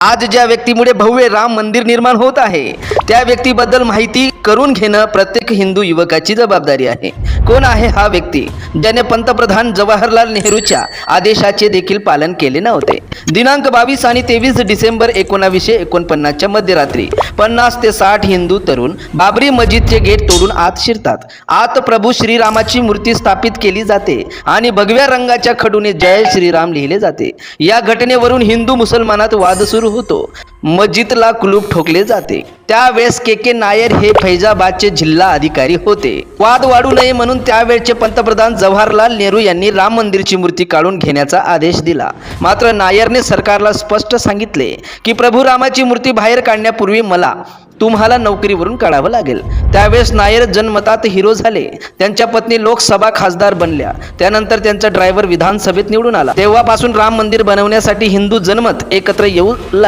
आज ज्या व्यक्तीमुळे भव्य राम मंदिर निर्माण होत आहे त्या व्यक्तीबद्दल माहिती करून घेणं प्रत्येक हिंदू युवकाची जबाबदारी आहे। कोण आहे हा व्यक्ती ज्याने पंतप्रधान जवाहरलाल नेहरूंच्या आदेशाचे देखील पालन केले नव्हते। दिनांक 22 आणि 23 डिसेंबर 1949 च्या मध्यरात्री 50 ते 60 हिंदू तरुण बाबरी मस्जिदचे गेट तोडून आत शिरतात। आत प्रभू श्रीरामाची मूर्ती स्थापित केली जाते आणि भगव्या रंगाच्या खडूने जय श्रीराम लिहिले जाते। या घटनेवरून हिंदू मुसलमानात वाद सुरू होतो। मस्जिदला कुलूप ठोकले जाते। त्यावेळेस के नायर हे फैजाबादचे जिल्हा अधिकारी होते। वाद वाढू नये म्हणून त्यावेळचे पंतप्रधान जवाहरलाल नेहरू यांनी राम मंदिरची मूर्ती काढून घेण्याचा आदेश दिला। मात्र नायरने सरकारला स्पष्ट सांगितले की प्रभू रामाची मूर्ती बाहेर काढण्यापूर्वी मला तुम्हाला नोकरीवरून काढावं लागेल। त्यावेळेस नायर जनमतात हिरो झाले। त्यांच्या पत्नी लोकसभा खासदार बनल्या। त्यानंतर त्यांचा ड्रायव्हर विधानसभेत निवडून आला। तेव्हापासून राम मंदिर बनवण्यासाठी हिंदू जनमत एकत्र येऊ लागले।